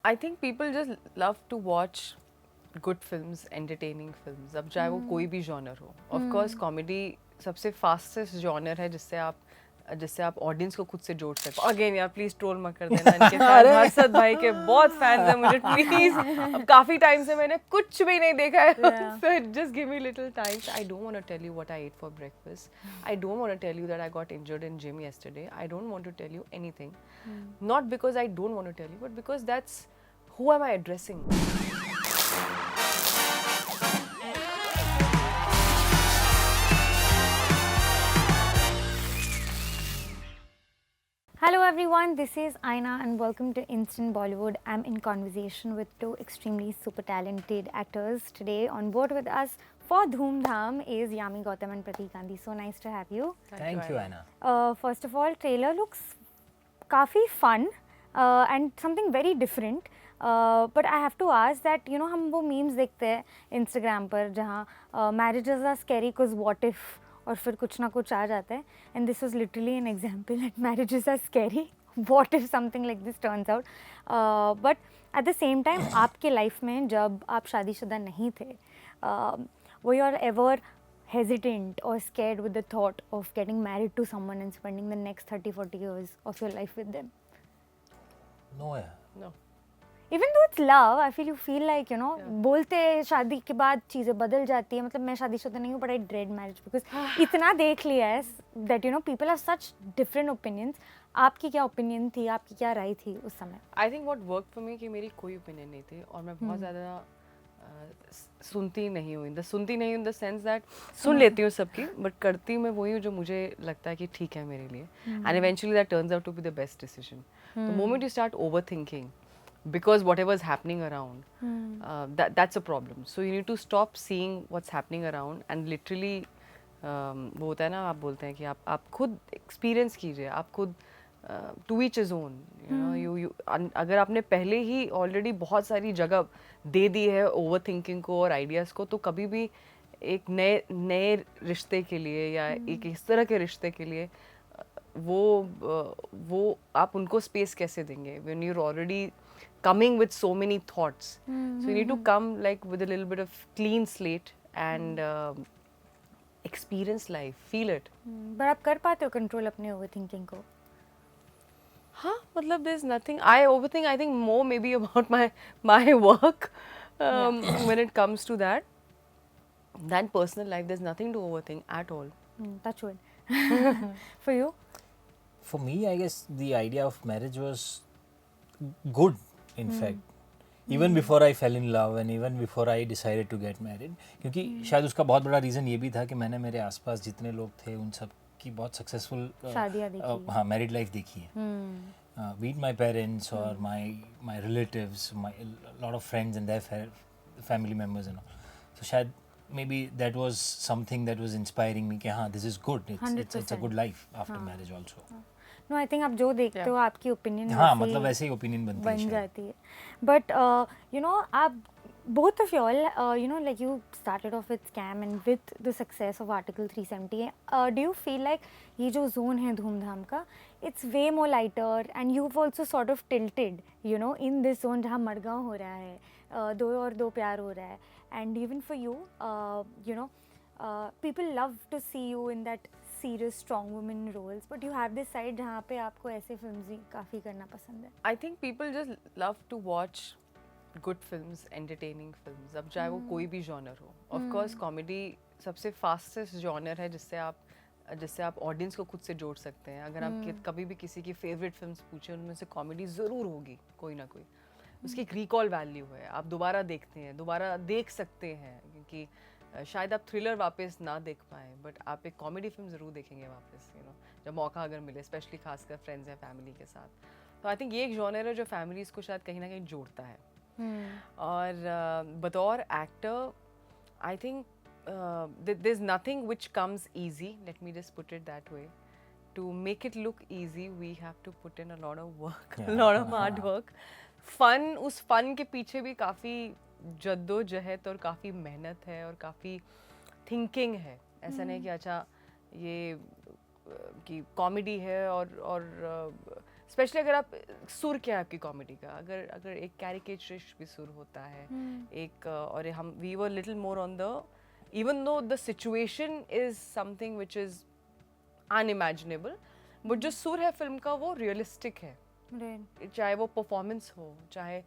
I think people just love to watch good films, entertaining films. अब चाहे वो कोई भी genre हो. Of course, comedy सबसे fastest genre है जिससे आप ऑडियंस को खुद से जोड़ सकते हो. अगेन यार प्लीज ट्रोल मत कर देना इनके फैन हर्षद भाई के बहुत फैंस हैं मुझे प्लीज. अब काफी टाइम से मैंने कुछ भी नहीं देखा है. So just give me little time. I don't want to tell you what I ate for breakfast. I don't want to tell you that I got injured in gym yesterday. I don't want to tell you anything. Not because I don't want to tell you, but because that's who am I addressing? Hello everyone, this is Aina and welcome to Instant Bollywood. I'm in conversation with two extremely super talented actors. Today on board with us for Dhoom Dham is Yami Gautam and Pratik Gandhi. So nice to have you. Thank you, Anna. First of all, trailer looks काफ़ी fun and something very different. But I have to ask that हम वो memes देखते हैं Instagram पर जहाँ marriages are scary cause what if और फिर कुछ ना कुछ आ जाता है. And this was literally an example that marriages are scary. What if something like this turns out? But at the same time आपके life में जब आप शादीशुदा नहीं थे, were you ever hesitant or scared with the thought of getting married to someone and spending the next 30-40 years of your life with them? No, yeah. No. Even though it's love, I feel you feel like बोलते हैं शादी के बाद चीज़ें बदल जाती है. मतलब मैं शादीशुदा नहीं हूँ but I dread marriage because इतना देख लिया है that people have such different opinions. आपकी क्या opinion थी, आपकी क्या राय थी उस समय? I think what worked for me कि मेरी कोई opinion नहीं थी और मैं बहुत ज़्यादा सुनती नहीं हूँ. in the sense that सुन लेती हूँ सबकी but करती मैं वही हूँ जो मुझे लगता है कि ठीक है मेरे लिए. And eventually that turns out to be the best decision. The moment you start overthinking because whatever is happening around, that's a problem. So you need to stop seeing what's happening around and literally वो होता है ना, आप बोलते हैं कि आप खुद एक्सपीरियंस कीजिए, आप खुद टू ईच इज ओन. अगर आपने पहले ही ऑलरेडी बहुत सारी जगह दे दी है ओवर थिंकिंग को और आइडियाज़ को, तो कभी भी एक नए रिश्ते के लिए या एक इस तरह के रिश्ते के लिए वो आप उनको स्पेस कैसे देंगे when you are already coming with so many thoughts. So you need to come like with a little bit of clean slate and experience life, feel it. But आप कर पाते हो control अपने overthinking को? हाँ, मतलब there's nothing. I overthink. I think more maybe about my work when it comes to that. Than personal life, there's nothing to overthink at all. Touch wood. For you? For me, I guess the idea of marriage was good, in fact. Even before I fell in love and even before I decided to get married. क्योंकि शायद उसका बहुत बड़ा reason ये भी था कि मैंने मेरे आसपास जितने लोग थे उन सब की बहुत सक्सेसफुल हाँ मैरिड लाइफ देखी है. Be it my parents or my relatives, my lot of friends and their family members and all. So शायद maybe that was something that was inspiring me कि हाँ this is good. It's a good life after marriage also. No, I think आप जो देखते हो आपकी opinion हाँ मतलब वैसे ही ओपिनियन बन जाती है. बट आप both of y'all like you started off with scam and with the success of Article 370, do you feel like ये जो zone है धूमधाम का, it's way more lighter and you've also sort of tilted in this zone जहाँ मडगांव हो रहा है, दो और दो प्यार हो रहा है, and even for you people love to see you in that serious strong woman roles, but you have this side जहाँ पे आपको ऐसे films भी काफ़ी करना पसंद है. I think people just love to watch good films, entertaining films. अब चाहे वो कोई भी genre हो. Of course, comedy सबसे fastest genre है जिससे आप ऑडियंस को खुद से जोड़ सकते हैं. अगर आप कभी भी किसी की फेवरेट फिल्म्स पूछें उनमें से कॉमेडी ज़रूर होगी कोई ना कोई. उसकी एक रिकॉल वैल्यू है, आप दोबारा देखते हैं, दोबारा देख सकते हैं, क्योंकि शायद आप थ्रिलर वापस ना देख पाएँ बट आप एक कॉमेडी फिल्म ज़रूर देखेंगे वापस, जब मौका अगर मिले, स्पेशली खासकर फ्रेंड्स या फैमिली के साथ. तो आई थिंक ये एक जॉनर है जो फैमिलीज़ को शायद कहीं ना कहीं जोड़ता है. और बतौर actor I think there is nothing which comes easy, let me just put it that way. To make it look easy, we have to put in a lot of work, a lot of hard work. Fun, उस fun के पीछे भी काफ़ी जद्दोजहद और काफ़ी मेहनत है और काफ़ी थिंकिंग है. ऐसा नहीं कि अच्छा ये कि कॉमेडी है और स्पेशली अगर आप सुर क्या है आपकी कॉमेडी का, अगर अगर एक कैरिकेचरिश भी सुर होता है, एक और हम we were little more on the, even though the situation is something which is unimaginable, but जो सुर है फिल्म का वो रियलिस्टिक है, चाहे वो परफॉर्मेंस हो, चाहे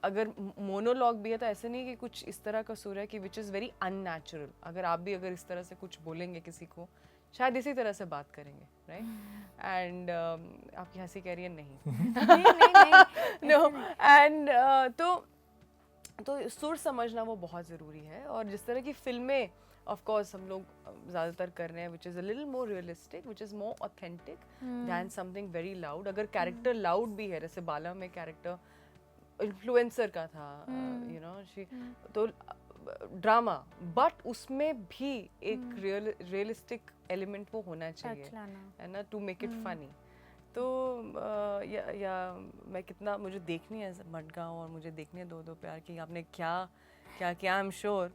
अगर मोनोलॉग भी है तो ऐसे नहीं कि कुछ इस तरह का सुर है कि विच इज़ वेरी अननेचुरल। अगर आप भी अगर इस तरह से कुछ बोलेंगे किसी को, शायद इसी तरह से बात करेंगे, राइट? एंड आपकी हंसी कह रही है नहीं नो एंड तो सुर समझना वो बहुत ज़रूरी है। और जिस तरह की फिल्में ऑफ कोर्स हम लोग ज़्यादातर कर रहे हैं which is a little more realistic, which is more authentic than something very loud. अगर कैरेक्टर लाउड भी है, जैसे बाला में कैरेक्टर इन्फ्लुएंसर का था, यू नो तो ड्रामा, बट उसमें भी एक रियलिस्टिक एलिमेंट वो होना चाहिए, है ना, टू मेक इट फनी। तो या मैं कितना, मुझे देखनी है मडगांव और मुझे देखनी है दो दो प्यार की, आपने क्या क्या क्या, आई एम श्योर।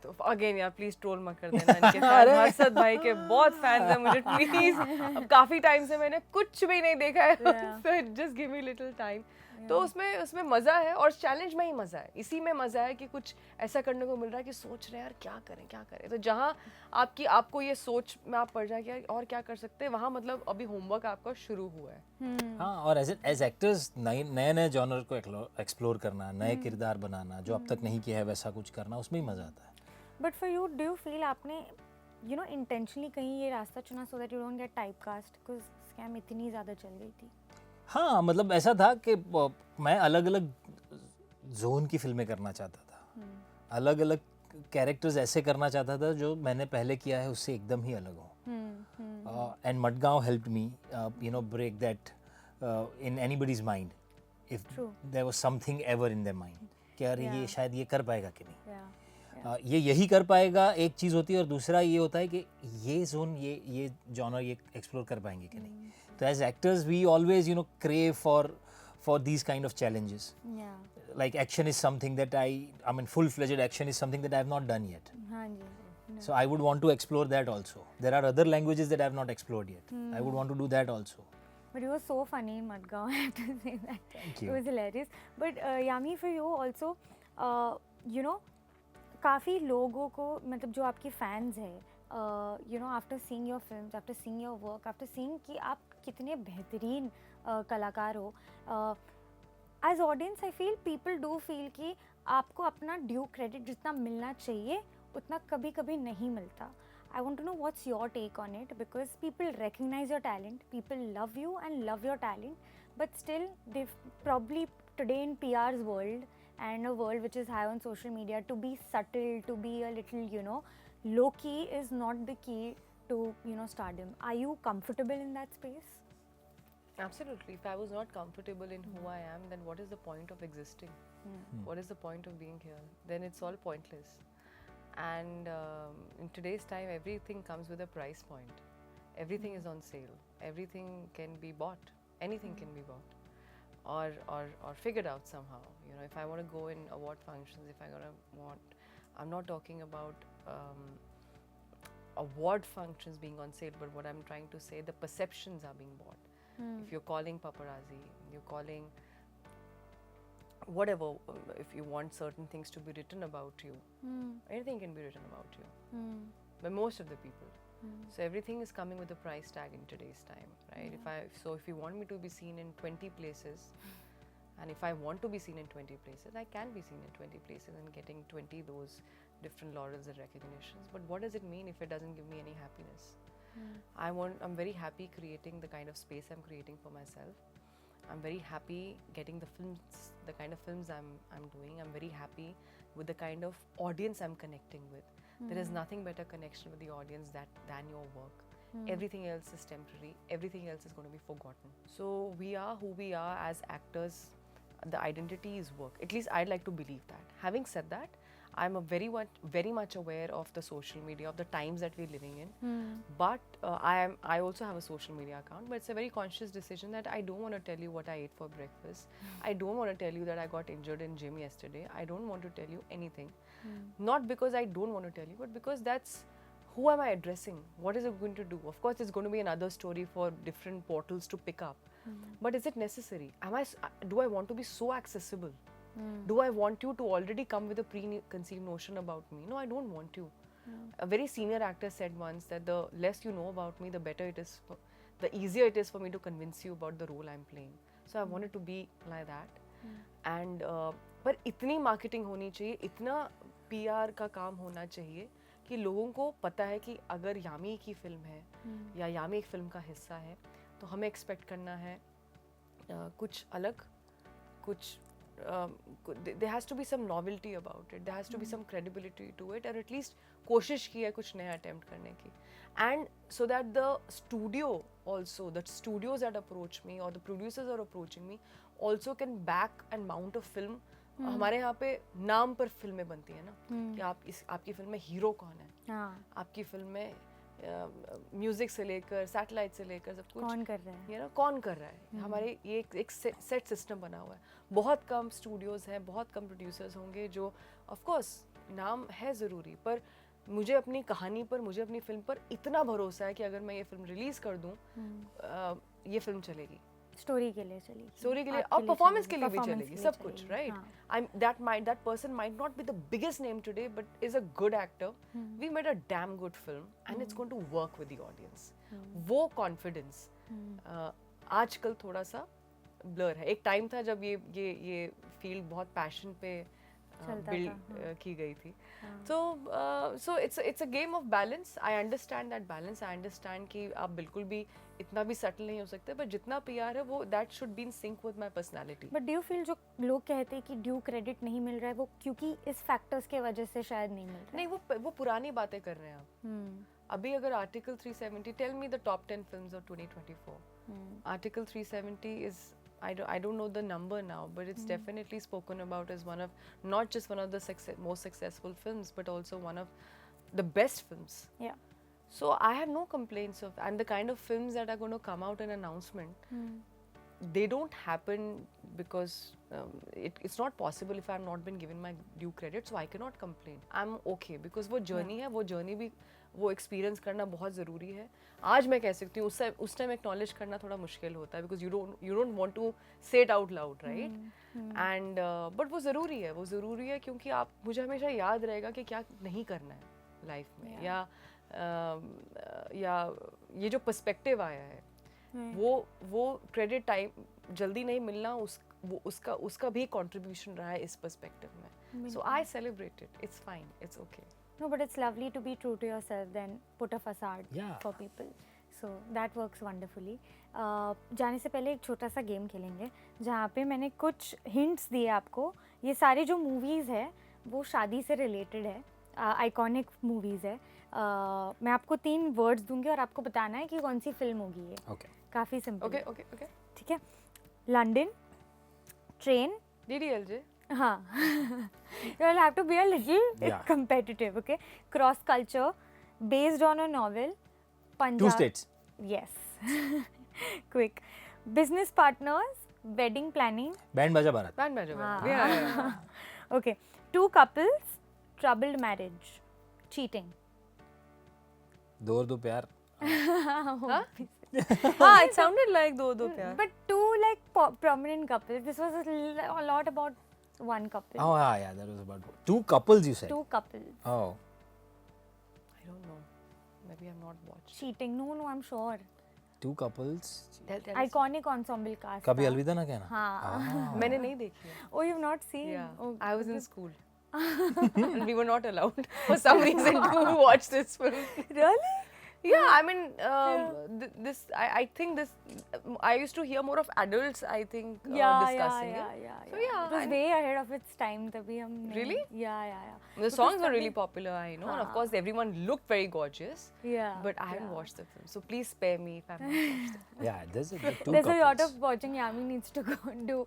तो अगेन यार प्लीज ट्रोल मत कर देना, इनके फैन हर्षद भाई के बहुत फैंस हैं मुझे, प्लीज। अब काफी टाइम से मैंने कुछ भी नहीं देखा है, so just give me little time। तो उसमें मजा है और चैलेंज में ही मजा है, इसी में मजा है कि कुछ ऐसा करने को मिल रहा है कि सोच रहे हैं यार क्या करें। तो जहाँ आपको ये सोच में आप पड़ जाए कि यार और क्या कर सकते हैं, वहाँ मतलब अभी होमवर्क आपका शुरू हुआ है। हाँ, और एज एक्टर्स नए जॉनर को एक्सप्लोर करना, नए किरदार बनाना, जो अब तक नहीं किया है वैसा कुछ करना, उसमें ही मजा आता है। But for you, do you feel आपने यू नो इंटेंशनली कहीं ये रास्ता चुना so that you don't get typecast, because scam इतनी ज़्यादा चल रही थी? हाँ, मतलब ऐसा था कि मैं अलग अलग जोन की फिल्में करना चाहता था, अलग अलग कैरेक्टर्स ऐसे करना चाहता था जो मैंने पहले किया है उससे एकदम ही अलग हो। And Madgaon helped me you know break that in anybody's mind, if there was something ever in their mind कि यार ये शायद ये कर पाएगा कि नहीं, ये यही कर पाएगा, एक चीज़ होती है। और दूसरा ये होता है कि ये जोन, ये जॉनर ये एक्सप्लोर कर पाएंगे कि नहीं। तो as actors we always you know crave for these kind of challenges. Like action is something that I mean full-fledged action is something that I have not done yet. So I would want to explore that also. There are other languages that I have not explored yet. I would want to do that also. But you were so funny in Madgaon, I have to say that. Thank you. It was hilarious. But Yami, for you also, you know, काफ़ी लोगों को, मतलब जो आपके fans हैं, you know, after seeing your films, after seeing your work, after seeing कि आप कितने बेहतरीन कलाकार हो, as audience I feel people do feel कि आपको अपना ड्यू क्रेडिट जितना मिलना चाहिए उतना कभी कभी नहीं मिलता. I want to know what's your take on it, because people recognize your talent, people love you and love your talent, but still they've probably today in PR's world and a world which is high on social media, to be subtle, to be a little, you know, low key is not the key to, you know, stardom. Are you comfortable in that space? Absolutely. If I was not comfortable in who I am, then what is the point of existing? What is the point of being here? Then it's all pointless. And in today's time, everything comes with a price point. Everything is on sale. Everything can be bought. Anything can be bought, or figured out somehow. You know, if I want to go in award functions, if I want, I'm not talking about award functions being on sale, but what I'm trying to say, the perceptions are being bought. If you're calling paparazzi, you're calling whatever, if you want certain things to be written about you, anything can be written about you, by most of the people. So everything is coming with a price tag in today's time, right? If you want me to be seen in 20 places, and if I want to be seen in 20 places, I can be seen in 20 places and getting 20 those different laurels and recognitions. But what does it mean if it doesn't give me any happiness? I'm very happy creating the kind of space I'm creating for myself. I'm very happy getting the films, the kind of films I'm doing. I'm very happy with the kind of audience I'm connecting with. There is nothing better connection with the audience than your work. Everything else is temporary. Everything else is going to be forgotten. So we are who we are as actors. The identity is work. At least I'd like to believe that. Having said that, I'm very much aware of the social media, of the times that we're living in. But I also have a social media account, but it's a very conscious decision that I don't want to tell you what I ate for breakfast. I don't want to tell you that I got injured in gym yesterday. I don't want to tell you anything. Not because I don't want to tell you, but because that's who am I addressing? What is it going to do? Of course, it's going to be another story for different portals to pick up. But is it necessary? Do I want to be so accessible? Do I want you to already come with a preconceived notion about me? No, I don't want you. A very senior actor said once that the less you know about me, the better it is, the easier it is for me to convince you about the role I'm playing. So I wanted to be like that. And पर इतनी marketing होनी चाहिए, इतना PR का काम होना चाहिए कि लोगों को पता है कि अगर यामी की फिल्म है या यामी एक फिल्म का हिस्सा है तो हमें एक्सपेक्ट करना है कुछ अलग, कुछ there has to be some novelty about it, there has to be some credibility to it, or at least कोशिश की है कुछ नया attempt करने की. And so that the studio also, the studios that approach me or the producers are approaching me also can back and mount a film. हमारे यहाँ पे नाम पर फिल्में बनती है ना कि आपकी फिल्म में हीरो कौन है, आपकी फिल्म में म्यूजिक से लेकर सैटेलाइट से लेकर सब कुछ कौन कर रहा है, ये ना कौन कर रहा है. हमारे ये एक सेट सिस्टम बना हुआ है. बहुत कम स्टूडियोज हैं, बहुत कम प्रोड्यूसर्स होंगे जो ऑफ कोर्स नाम है ज़रूरी, पर मुझे अपनी कहानी पर, मुझे अपनी फिल्म पर इतना भरोसा है कि अगर मैं ये फिल्म रिलीज़ कर दूँ ये फिल्म चलेगी, स्टोरी के लिए चलेगी, स्टोरी के लिए और परफॉर्मेंस के लिए भी चलेगी, सब कुछ, right. that person might not be the biggest name today but is a good actor. We made a damn good film and it's going to work with the audience. वो confidence आजकल थोड़ा सा blur है. एक time था जब ये field बहुत पैशन पे बिल्ड की गई थी. So it's a game of balance. I understand that balance. I understand कि आप बिल्कुल भी इतना भी सटल नहीं हो सकते, पर जितना PR है वो that should be in sync with my personality. But do you feel जो लोग कहते हैं कि ड्यू क्रेडिट नहीं मिल रहा है वो क्योंकि इस फैक्टर्स के वजह से शायद नहीं मिल रहा है? नहीं, वो पुरानी बातें कर रहे हैं आप. अभी अगर article 370, tell me the top 10 films of 2024. Article 370 is, I don't know the number now, but it's definitely spoken about as one of, not just one of the most successful films, but also one of the best films. Yeah. So I have no complaints of, and the kind of films that are going to come out in announcement, they don't happen because it's not possible if I have not been given my due credit, so I cannot complain. I'm okay because वो journey है, वो journey भी वो experience करना बहुत ज़रूरी है. आज मैं कह सकती हूँ, उस टाइम acknowledge करना थोड़ा मुश्किल होता है because you don't want to say it out loud, right? And but वो ज़रूरी है क्योंकि आप, मुझे हमेशा याद रहेगा कि क्या नहीं करना है life में, या ये जो पर्सपेक्टिव आया है वो क्रेडिट टाइम जल्दी नहीं मिलना, उसका भी कंट्रीब्यूशन रहा है इस पर्सपेक्टिव में. So I celebrate it. It's fine, it's okay. No, but it's lovely to be true to yourself than put a facade for people. So that works wonderfully. जाने से पहले एक छोटा सा गेम खेलेंगे जहाँ पे मैंने कुछ हिंट्स दिए आपको. ये सारे जो मूवीज़ है वो शादी से रिलेटेड है, आइकॉनिक मूवीज़ है. मैं आपको 3 वर्ड्स दूंगी और आपको बताना है कि कौन सी फिल्म होगी ये. काफ़ी सिंपल. ओके. ठीक है. London, train, DDLJ. हाँ. You'll have to be a little competitive, okay? Cross culture, based on a novel. Punjab. 2 states. Yes. Quick. Business partners, wedding planning. Band Baja Bharat. Band Baja Bharat. Yeah. Okay. 2 couples, troubled marriage, cheating. दो प्यार. हाँ, it sounded like दो प्यार. But 2 like prominent couples. This was a lot about one couple. Oh yeah, that was about 2 couples you said. 2 couples. Oh. I don't know. Maybe I've not watched. Cheating. No, I'm sure. 2 couples. Iconic ensemble cast. कभी अलविदा ना कहना. हाँ. मैंने नहीं देखी है. Oh, you've not seen? Yeah. Oh, I was in school. And we were not allowed for some reason to watch this film. Really? Yeah, I mean, this. I think this. I used to hear more of adults. I think discussing it. So yeah, it was way ahead of its time. तभी हम. Really? Yeah. The songs were really popular, I know, and of course everyone looked very gorgeous. Yeah. But I haven't watched the film, so please spare me if I haven't watched the film. Yeah, there's a 2 couples. There's a lot of watching Yami needs to go and do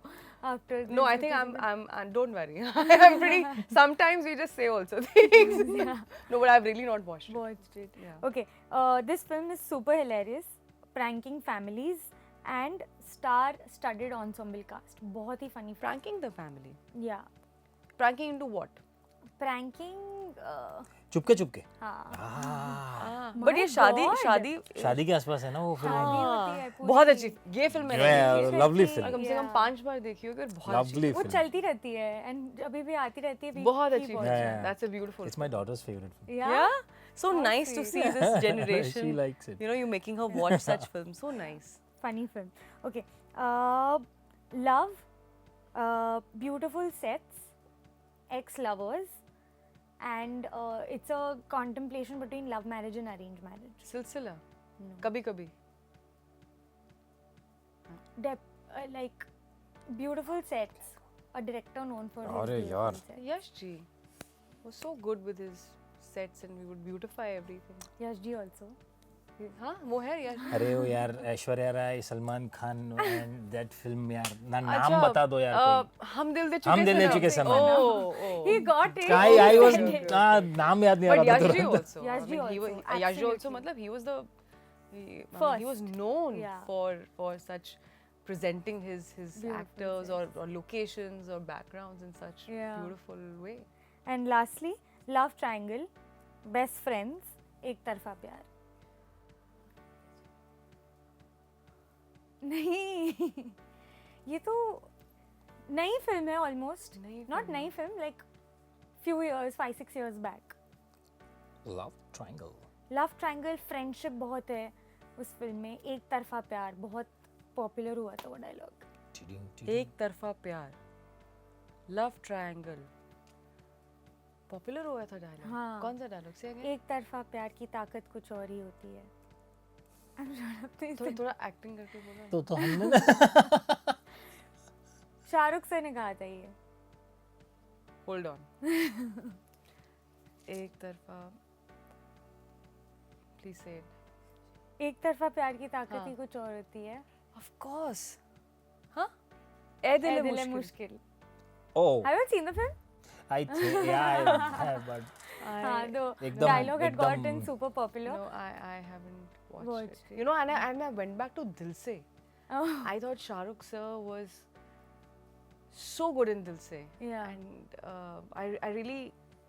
after. No, I think I'm. Don't worry. I'm pretty. Sometimes we just say also things. No, but I've really not watched it. Watched it. Yeah. Okay. This film is super hilarious, pranking families and star-studded ensemble cast. बहुत ही funny. Pranking the family. Yeah. Pranking into what? Pranking. Chupke Chupke हाँ. But ये My शादी God. शादी शादी के आसपास है ना वो फिल्म शादी होती है पूरी. बहुत अच्छी ये फिल्म मैंने देखी है। लवली और फिल्म कम से कम 5 बार देखी होगी और बहुत अच्छी लवली वो फिल्म चलती रहती है एंड अभी भी आती रहती है. बहुत अच्छी keep फिल्म watching. है that's a beautiful it's my daughter's favourite film yeah so How nice to see sweet. this generation She likes it. you know you making her watch such films so nice Funny film. Okay. Love, beautiful sets, ex-lovers, and it's a contemplation between love marriage and arranged marriage. सिलसिला कभी कभी Like beautiful sets. A director known for his अरे beautiful यार. sets. Yash ji was so good with his sets and we would beautify everything Yash ji also. हाँ वो है यार अरे वो यार Aishwarya Rai Salman Khan and that film यार ना नाम अच्छा, बता दो यार कोई हम दिल दे हम दिल दे चुके सनम. He got it. I was He said it. नाम याद नहीं आ but रहा था Yash ji तुरंत. also Yash ji he was also, Yash ji also absolutely. मतलब he was the he First. was known Yeah. for such presenting his Beautiful actors or locations or backgrounds in such Yeah. beautiful way And lastly, love triangle, best friends, एक तरफा प्यार. नहीं ये तो नई film है almost. नई not film नई film, like few years, 5-6 years back. Love triangle. Love triangle, friendship बहुत है उस फिल्म में. एक तरफा प्यार बहुत पॉपुलर हुआ था वो डायलॉग. एक तरफा प्यार लव ट्रायंगल पॉपुलर हुआ था डायलॉग हाँ. कौन सा डायलॉग से एक तरफा प्यार की ताकत कुछ और ही होती है. थोड़ा थोड़ा एक्टिंग करके बोला तो हमने ना शाहरुख सर ने कहा था ये. होल्ड ऑन एक तरफा प्लीज से इट एक तरफा प्यार की ताकत हाँ. ही कुछ और होती है. ऑफ कोर्स हाँ ए दिल ए दिल है है मुश्किल मुश्किल. ओह Have you seen the film? I think या आई हैव बट हाँ, the एकदम- dialogue had एकदम- gotten super popular. no I haven't watched Watched it you know and I went back to Dil Se Oh, I thought Shahrukh sir was so good in Dil Se yeah. and I really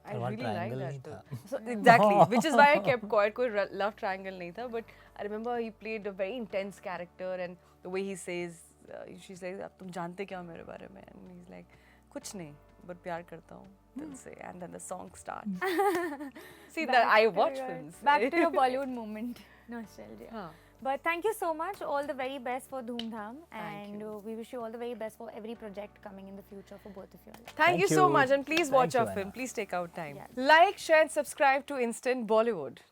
One liked triangle that नहीं film. था. So exactly, which is why I kept quiet. कोई love triangle नहीं था, but I remember he played a very intense character and the way he says, she says, अब तुम जानते क्या हो मेरे बारे में? And he's like, कुछ नहीं, but प्यार करता हूँ दिल से. And then the song starts. See that I watch films. Back to your Bollywood moment, nostalgia. हाँ. But thank you so much. All the very best for Dhoom Dham, and you. we wish you all the very best for every project coming in the future for both of you all. Thank you so much, and please Thank watch you, our film. Anna. Please take out time. Yeah. Like, share, and subscribe to Instant Bollywood.